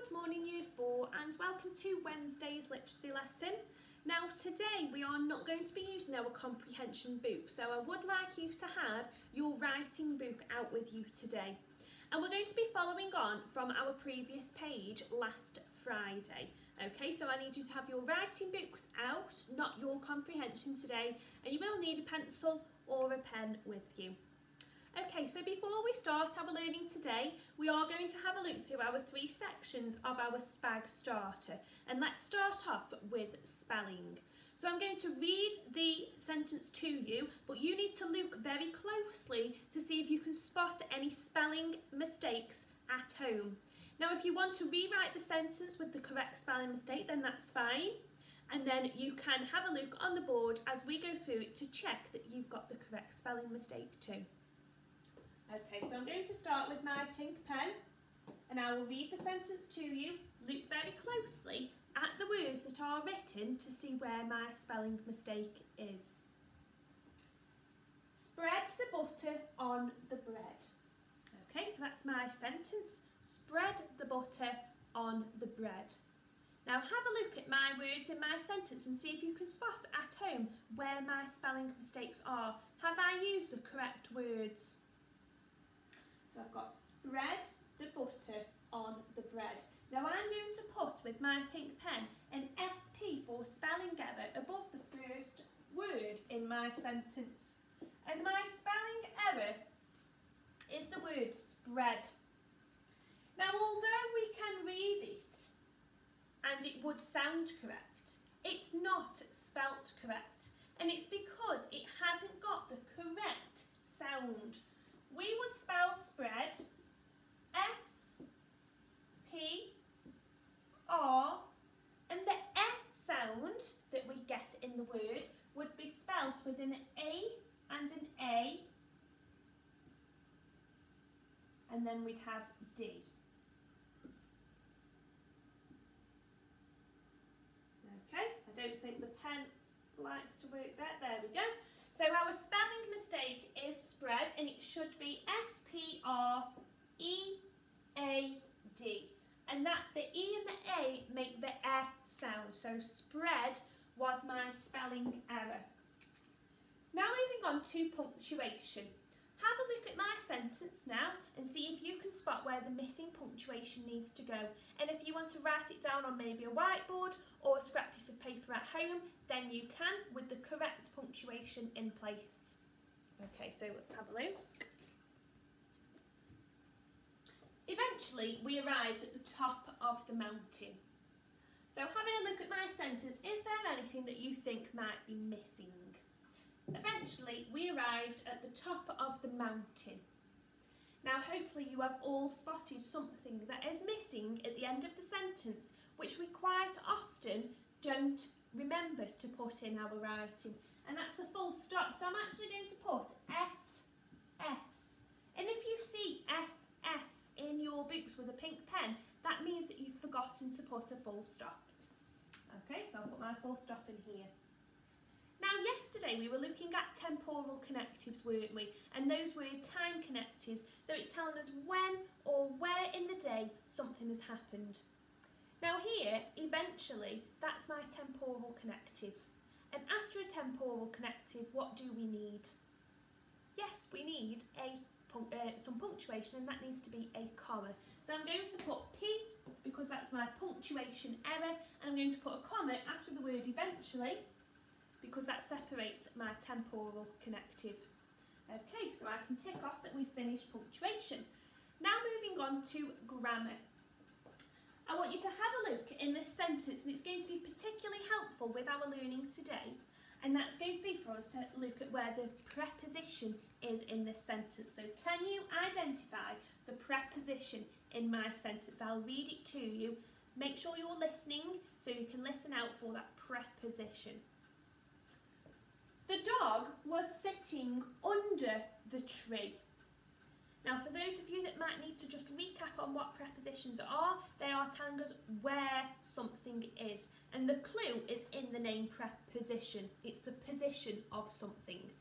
Good morning Year 4 and welcome to Wednesday's literacy lesson. Now today we are not going to be using our comprehension book, so I would like you to have your writing book out with you today. And we're going to be following on from our previous page last Friday. Okay, so I need you to have your writing books out, not your comprehension today, and you will need a pencil or a pen with you. Okay, so before we start our learning today, we are going to have a look through our 3 sections of our SPAG starter. And let's start off with spelling. So I'm going to read the sentence to you, but you need to look very closely to see if you can spot any spelling mistakes at home. Now, if you want to rewrite the sentence with the correct spelling mistake, then that's fine. And then you can have a look on the board as we go through it to check that you've got the correct spelling mistake too. Okay, so I'm going to start with my pink pen and I will read the sentence to you. Look very closely at the words that are written to see where my spelling mistake is. Spread the butter on the bread. Okay, so that's my sentence. Spread the butter on the bread. Now have a look at my words in my sentence and see if you can spot at home where my spelling mistakes are. Have I used the correct words? So I've got spread the butter on the bread. Now I'm going to put with my pink pen an SP for spelling error above the first word in my sentence. And my spelling error is the word spread. Now although we can read it and it would sound correct, it's not spelt correct. And it's because it hasn't got the correct sound. We would spell spread S-P-R, and the E sound that we get in the word would be spelt with an A and an A, and then we'd have D. Okay, I don't think the pen likes to work there. There we go. So our spelling mistake is spread and it should be S-P-R-E-A-D. And that the E and the A make the E sound. So spread was my spelling error. Now moving on to punctuation. Have a look at my sentence now and see if you can spot where the missing punctuation needs to go. And if you want to write it down on maybe a whiteboard or a scrap piece of paper at home, then you can with the correct punctuation in place. Okay, so let's have a look. Eventually, we arrived at the top of the mountain. So having a look at my sentence, is there anything that you think might be missing? Eventually, we arrived at the top of the mountain. Now, hopefully you have all spotted something that is missing at the end of the sentence, which we quite often don't remember to put in our writing. And that's a full stop. So I'm actually going to put F-S. And if you see F-S in your books with a pink pen, that means that you've forgotten to put a full stop. Okay, so I'll put my full stop in here. Now yesterday we were looking at temporal connectives, weren't we? And those were time connectives, so it's telling us when or where in the day something has happened. Now here, eventually, that's my temporal connective. And after a temporal connective, what do we need? Yes, we need some punctuation, and that needs to be a comma. So I'm going to put P, because that's my punctuation error, and I'm going to put a comma after the word eventually, because that separates my temporal connective. Okay, so I can tick off that we've finished punctuation. Now moving on to grammar. I want you to have a look in this sentence, and it's going to be particularly helpful with our learning today, and that's going to be for us to look at where the preposition is in this sentence. So can you identify the preposition in my sentence? I'll read it to you. Make sure you're listening so you can listen out for that preposition. The dog was sitting under the tree. Now for those of you that might need to just recap on what prepositions are, they are telling us where something is. And the clue is in the name preposition. It's the position of something.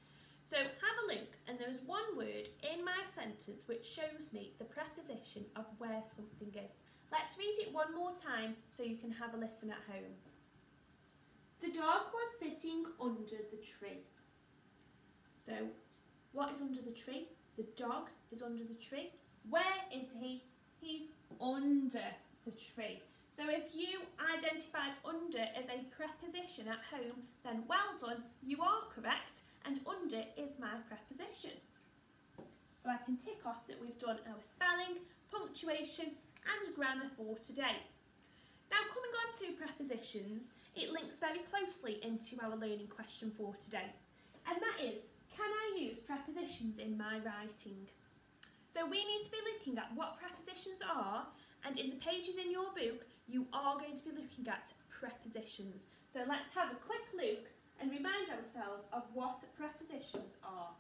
So have a look, and there is one word in my sentence which shows me the preposition of where something is. Let's read it one more time so you can have a listen at home. The dog was sitting under the tree. So, what is under the tree? The dog is under the tree. Where is he? He's under the tree. So if you identified under as a preposition at home, then well done, you are correct, and under is my preposition. So I can tick off that we've done our spelling, punctuation and grammar for today. Now coming on to prepositions, it links very closely into our learning question for today, and that is, can I use prepositions in my writing? So we need to be looking at what prepositions are, and in the pages in your book you are going to be looking at prepositions. So let's have a quick look and remind ourselves of what prepositions are.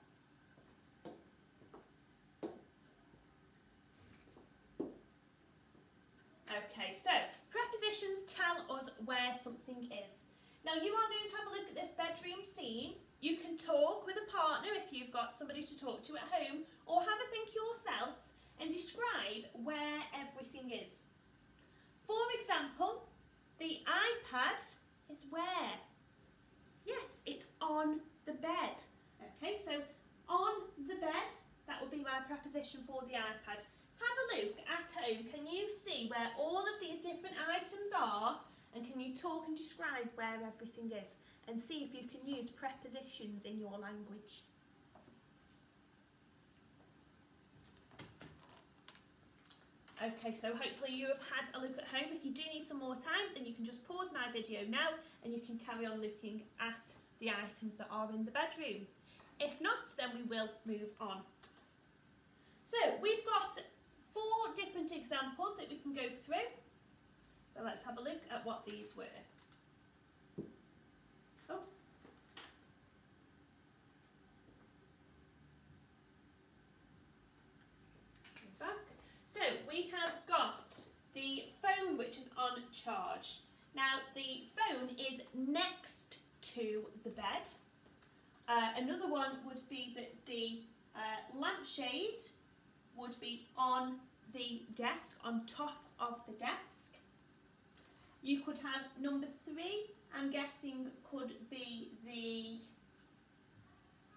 Okay, so prepositions tell us where something is. Now you are going to have a look at this bedroom scene. You can talk with a partner if you've got somebody to talk to at home, or have a think yourself and describe where everything is. For example, the iPad is where? Yes, it's on the bed. Okay, so on the bed, that would be my preposition for the iPad. Have a look at home. Can you see where all of these different items are? And can you talk and describe where everything is? And see if you can use prepositions in your language. Okay, so hopefully you have had a look at home. If you do need some more time, then you can just pause my video now and you can carry on looking at the items that are in the bedroom. If not, then we will move on. So we've got 4 different examples that we can go through. So let's have a look at what these were. Oh. Back. So we have got the phone which is on charge. Now the phone is next to the bed. Another one would be that the lampshade would be on the desk, on top of the desk. You could have number 3, I'm guessing, could be the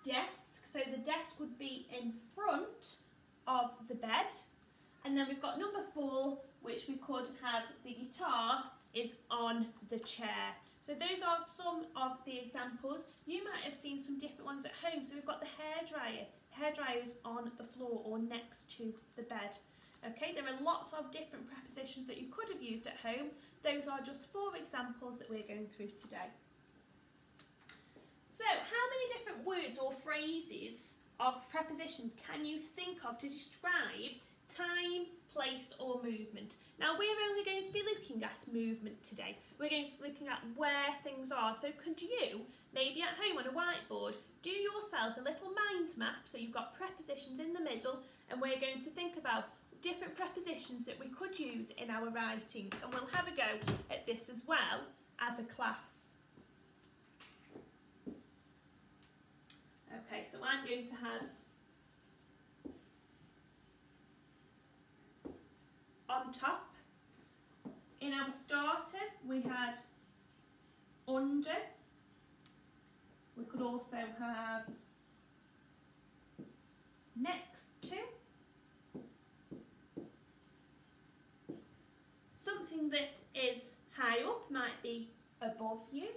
desk. So the desk would be in front of the bed. And then we've got number 4, which we could have the guitar is on the chair. So those are some of the examples. You might have seen some different ones at home. So we've got the hairdryer. The hairdryer is on the floor or next to the bed. Okay, there are lots of different prepositions that you could have used at home. Those are just 4 examples that we're going through today. So, how many different words or phrases of prepositions can you think of to describe time, place or movement? Now, we're only going to be looking at movement today. We're going to be looking at where things are. So could you, maybe at home on a whiteboard, do yourself a little mind map, so you've got prepositions in the middle, and we're going to think about different prepositions that we could use in our writing, and we'll have a go at this as well as a class. Okay, so I'm going to have on top. In our starter we had under. We could also have next to. Something that is high up might be above you.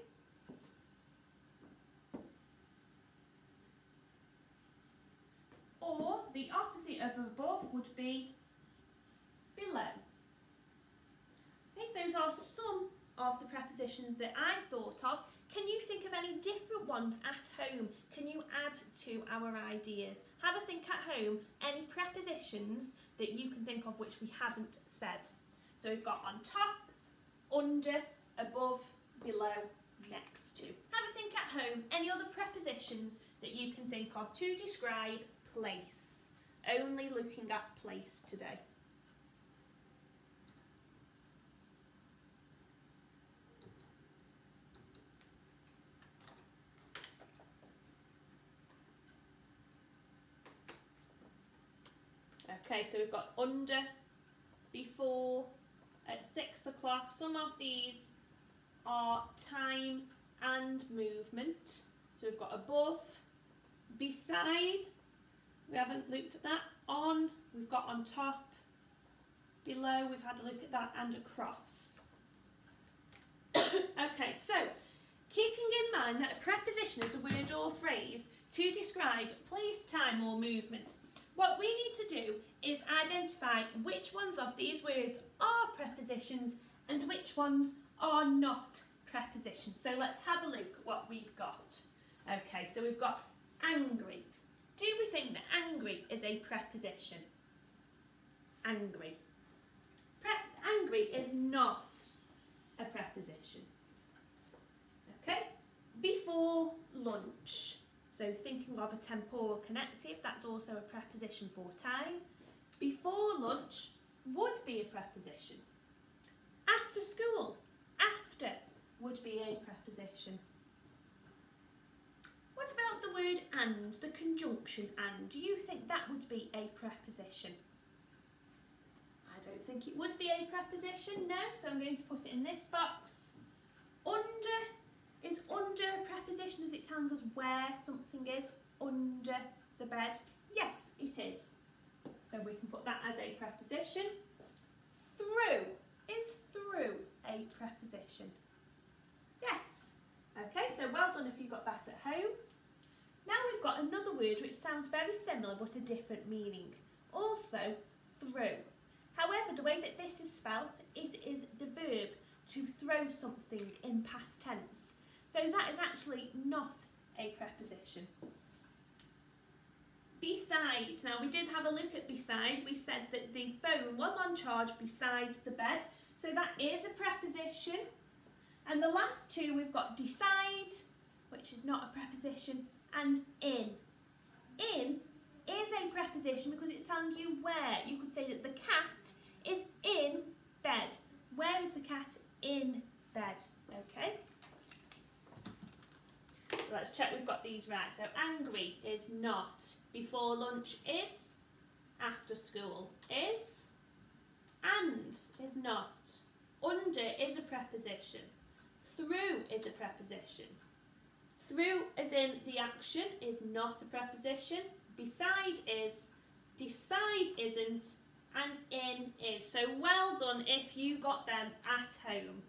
Or the opposite of above would be below. I think those are some of the prepositions that I've thought of. Can you think of any different ones at home? Can you add to our ideas? Have a think at home, any prepositions that you can think of which we haven't said. So we've got on top, under, above, below, next to. Have a think at home, any other prepositions that you can think of to describe place. Only looking at place today. Okay, so we've got under, before, 6 o'clock. Some of these are time and movement. So we've got above, beside, we haven't looked at that, on, we've got on top, below, we've had a look at that, and across. Okay, so keeping in mind that a preposition is a word or phrase to describe place, time or movement, what we need to do is identify which ones of these words are prepositions and which ones are not prepositions. So let's have a look at what we've got. Okay, so we've got angry. Do we think that angry is a preposition? Angry. Angry is not a preposition. Okay, before lunch. So thinking of a temporal connective, that's also a preposition for time. Before lunch would be a preposition. After school, after would be a preposition. What about the word and, the conjunction and? Do you think that would be a preposition? I don't think it would be a preposition, no, so I'm going to put it in this box. Under, is under a preposition? Is it telling us where something is? Under the bed? Yes, it is. So we can put that as a preposition. Through, is through a preposition? Yes. Okay, so well done if you got that at home. Now we've got another word which sounds very similar but a different meaning. Also, through. However, the way that this is spelt, it is the verb to throw something in past tense. So that is actually not a preposition. Beside. Now we did have a look at beside. We said that the phone was on charge beside the bed. So that is a preposition. And the last two we've got decide, which is not a preposition, and in. In is a preposition because it's telling you where. You could say that the cat is in bed. Where is the cat? In bed. Okay. Let's check we've got these right. So angry is not. Before lunch is. After school is. And is not. Under is a preposition. Through is a preposition. Through as in the action is not a preposition. Beside is. Decide isn't. And in is. So well done if you got them at home.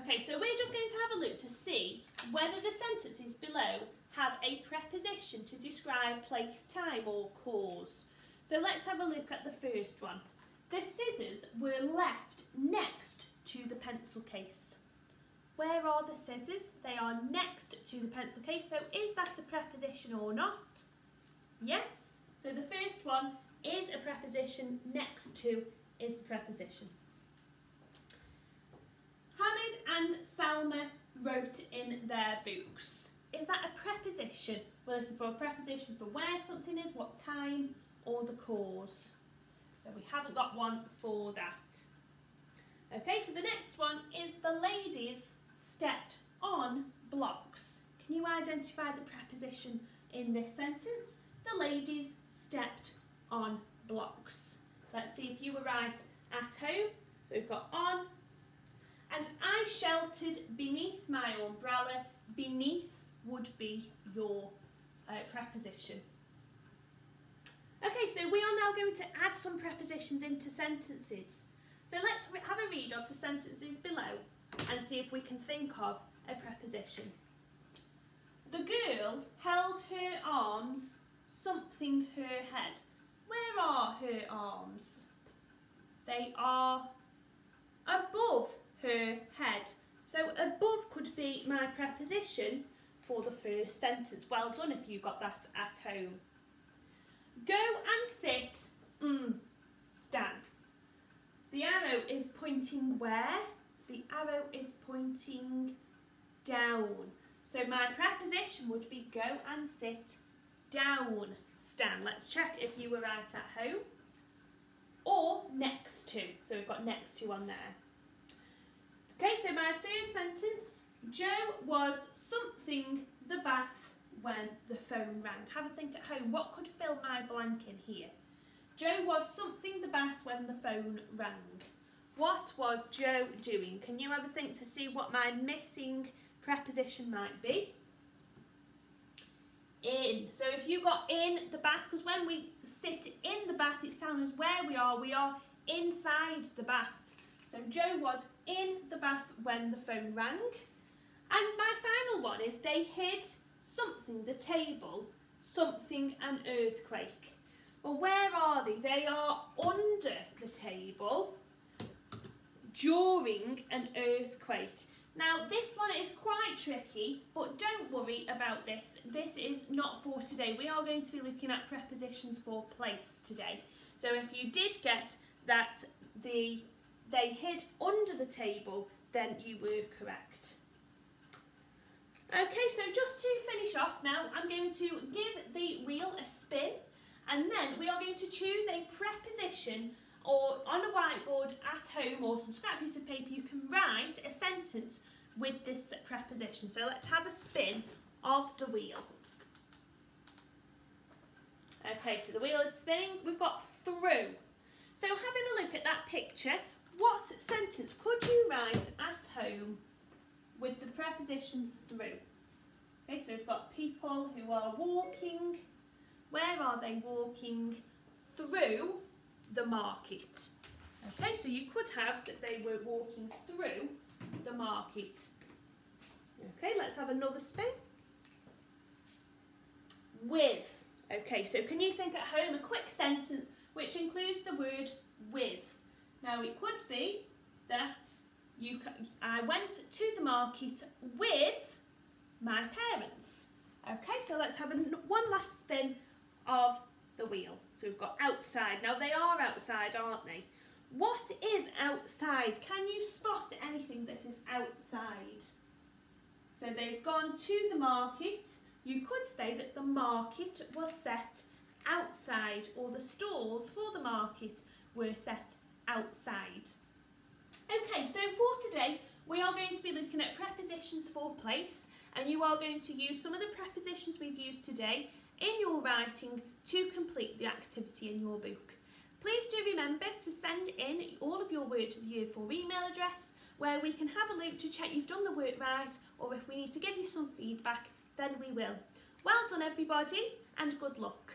Okay, so we're just going to have a look to see whether the sentences below have a preposition to describe place, time or cause. So let's have a look at the first one. The scissors were left next to the pencil case. Where are the scissors? They are next to the pencil case. So is that a preposition or not? Yes. So the first one is a preposition, next to is the preposition. Hamid and Salma wrote in their books. Is that a preposition? We're looking for a preposition for where something is, what time, or the cause. So we haven't got one for that. Okay, so the next one is the ladies stepped on blocks. Can you identify the preposition in this sentence? The ladies stepped on blocks. So let's see if you were right at home. So we've got on. And I sheltered beneath my umbrella. Beneath would be your preposition. Okay, so we are now going to add some prepositions into sentences. So let's have a read of the sentences below and see if we can think of a preposition. The girl held her arms, something her head. Where are her arms? They are above her head. So above could be my preposition for the first sentence. Well done if you got that at home. Go and sit, stand. The arrow is pointing where? The arrow is pointing down. So my preposition would be go and sit, down, stand. Let's check if you were right at home. Or next to. So we've got next to on there. Okay, so my third sentence. Joe was something the bath when the phone rang. Have a think at home. What could fill my blank in here? Joe was something the bath when the phone rang. What was Joe doing? Can you have a think to see what my missing preposition might be? In. So if you got in the bath, because when we sit in the bath, it's telling us where we are inside the bath. So Joe was in the bath when the phone rang. And my final one is they hid something, the table, something, an earthquake. Well, where are they? They are under the table during an earthquake. Now, this one is quite tricky, but don't worry about this. This is not for today. We are going to be looking at prepositions for place today. So if you did get that they hid under the table, then you were correct. Okay, so just to finish off now, I'm going to give the wheel a spin, and then we are going to choose a preposition, or on a whiteboard at home or some scrap piece of paper you can write a sentence with this preposition. So let's have a spin of the wheel. Okay, so the wheel is spinning. We've got through. So having a look at that picture, what sentence could you write at home with the preposition through? Okay, so we've got people who are walking. Where are they walking? Through the market. Okay, so you could have that they were walking through the market. Okay, let's have another spin. With. Okay, so can you think at home a quick sentence which includes the word with? Now it could be that I went to the market with my parents. Okay, so let's have one last spin of the wheel. So we've got outside. Now they are outside, aren't they? What is outside? Can you spot anything that is outside? So they've gone to the market. You could say that the market was set outside, or the stalls for the market were set outside. Okay, so for today we are going to be looking at prepositions for place, and you are going to use some of the prepositions we've used today in your writing to complete the activity in your book. Please do remember to send in all of your work to the Year 4 email address, where we can have a look to check you've done the work right, or if we need to give you some feedback, then we will. Well done everybody, and good luck.